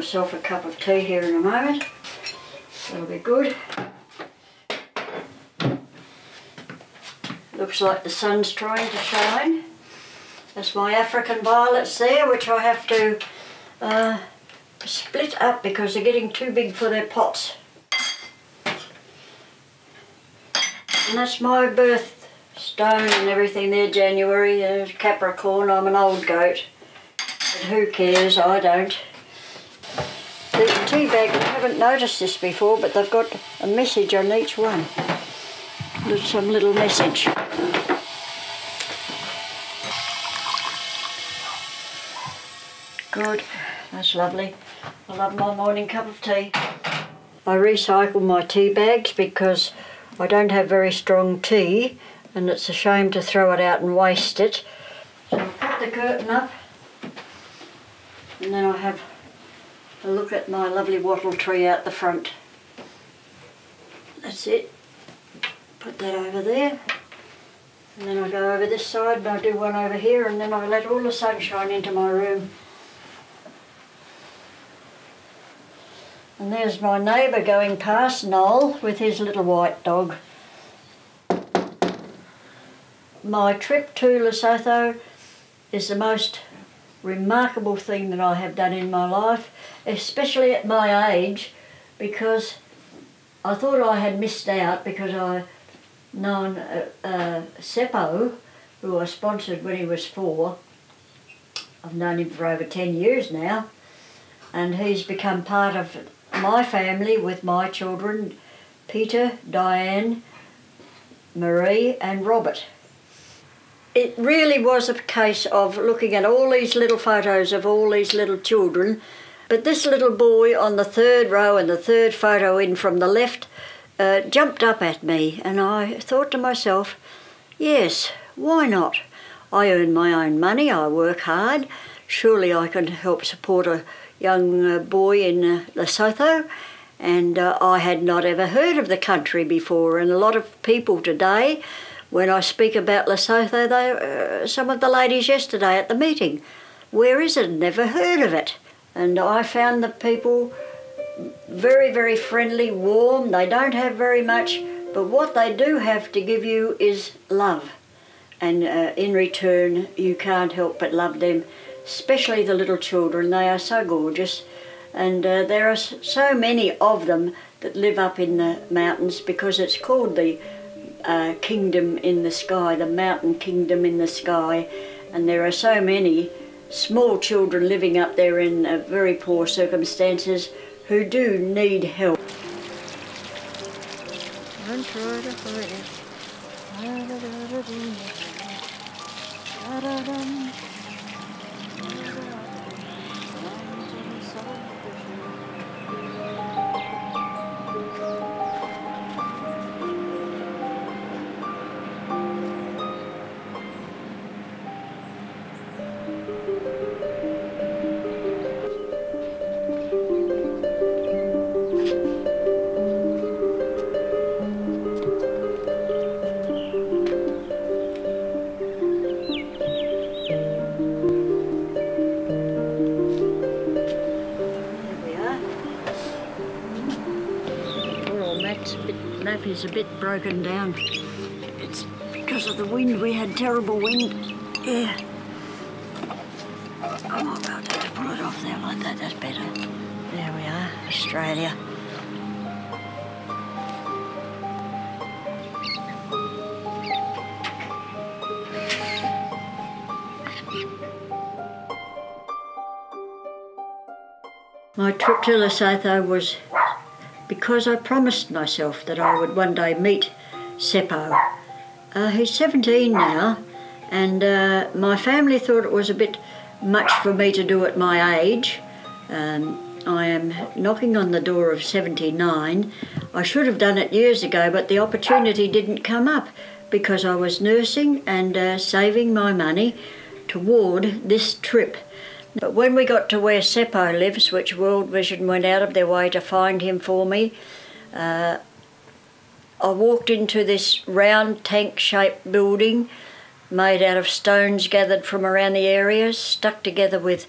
myself a cup of tea here in a moment. That'll be good. Looks like the sun's trying to shine. There's my African violets there, which I have to split up because they're getting too big for their pots. And that's my birthstone and everything there, January, Capricorn. I'm an old goat, but who cares, I don't. The tea bag, I haven't noticed this before, but they've got a message on each one. There's some little message. Good, that's lovely. I love my morning cup of tea. I recycle my tea bags because I don't have very strong tea and it's a shame to throw it out and waste it. So I'll put the curtain up and then I have a look at my lovely wattle tree out the front. That's it. Put that over there. And then I go over this side and I do one over here and then I let all the sunshine into my room. And there's my neighbour going past, Noel, with his little white dog. My trip to Lesotho is the most remarkable thing that I have done in my life, especially at my age, because I thought I had missed out because I'd known Seppo, who I sponsored when he was 4. I've known him for over 10 years now, and he's become part of my family with my children, Peter, Diane, Marie and Robert. It really was a case of looking at all these little photos of all these little children, but this little boy on the 3rd row and the 3rd photo in from the left jumped up at me, and I thought to myself, yes, why not? I earn my own money, I work hard, surely I can help support a young boy in Lesotho, and I had not ever heard of the country before, and a lot of people today, when I speak about Lesotho, some of the ladies yesterday at the meeting, where is it? Never heard of it. And I found the people very, very friendly, warm. They don't have very much, but what they do have to give you is love. And in return, you can't help but love them, especially the little children. They are so gorgeous. And there are so many of them that live up in the mountains because it's called the kingdom in the sky, the mountain kingdom in the sky. And there are so many small children living up there in very poor circumstances who do need help. Don't try to hide it. Is a bit broken down. It's because of the wind. We had terrible wind. Yeah. I might be able to pull it off there like that. That's better. There we are, Australia. My trip to Lesotho was because I promised myself that I would one day meet Seppo. He's 17 now, and my family thought it was a bit much for me to do at my age. I am knocking on the door of 79. I should have done it years ago, but the opportunity didn't come up because I was nursing and saving my money toward this trip. But when we got to where Seppo lives, which World Vision went out of their way to find him for me, I walked into this round tank-shaped building made out of stones gathered from around the area, stuck together with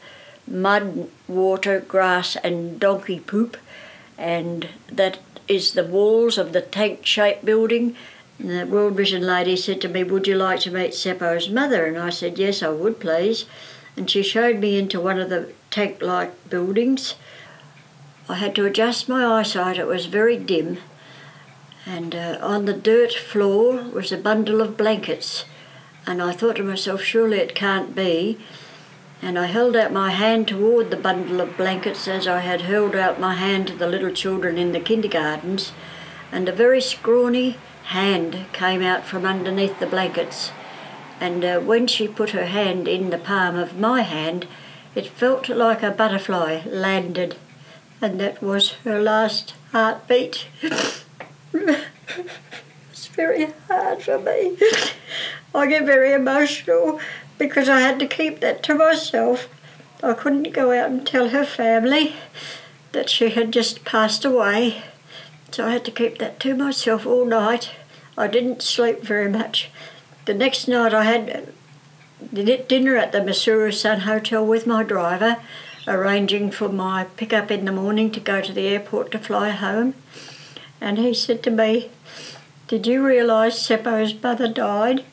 mud, water, grass and donkey poop, and that is the walls of the tank-shaped building. And the World Vision lady said to me, would you like to meet Seppo's mother? And I said, yes, I would, please. And she showed me into one of the tank-like buildings. I had to adjust my eyesight, it was very dim. And on the dirt floor was a bundle of blankets. And I thought to myself, surely it can't be. And I held out my hand toward the bundle of blankets as I had held out my hand to the little children in the kindergartens. And a very scrawny hand came out from underneath the blankets. And when she put her hand in the palm of my hand, it felt like a butterfly landed. And that was her last heartbeat. It's very hard for me. I get very emotional because I had to keep that to myself. I couldn't go out and tell her family that she had just passed away. So I had to keep that to myself all night. I didn't sleep very much. The next night I had dinner at the Masura Sun Hotel with my driver, arranging for my pick-up in the morning to go to the airport to fly home. And he said to me, did you realise Seppo's mother died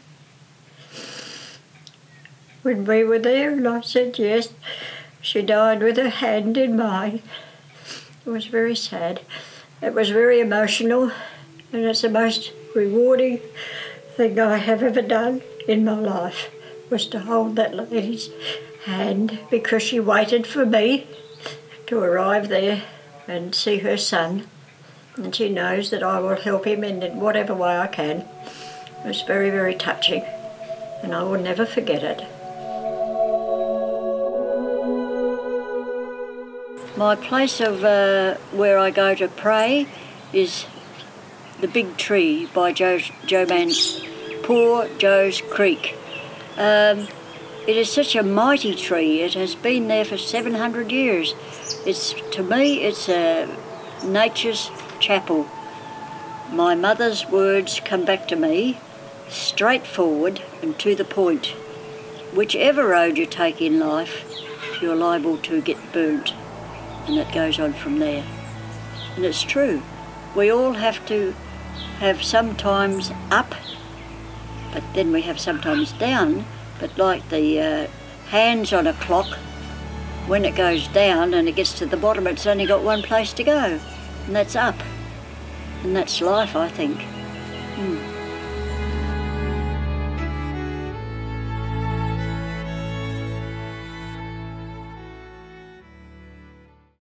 when we were there? And I said, yes. She died with her hand in mine. It was very sad. It was very emotional, and it's the most rewarding thing I have ever done in my life, was to hold that lady's hand, because she waited for me to arrive there and see her son, and she knows that I will help him in whatever way I can. It was very, very touching, and I will never forget it. My place of where I go to pray is the big tree by Joe Mann's Poor Joe's Creek. It is such a mighty tree. It has been there for 700 years. To me, it's nature's chapel. My mother's words come back to me, straightforward and to the point. Whichever road you take in life, you're liable to get burnt. And it goes on from there. And it's true. We all have to have sometimes up, but then we have sometimes down. But like the hands on a clock, when it goes down and it gets to the bottom, it's only got one place to go, and that's up. And that's life, I think.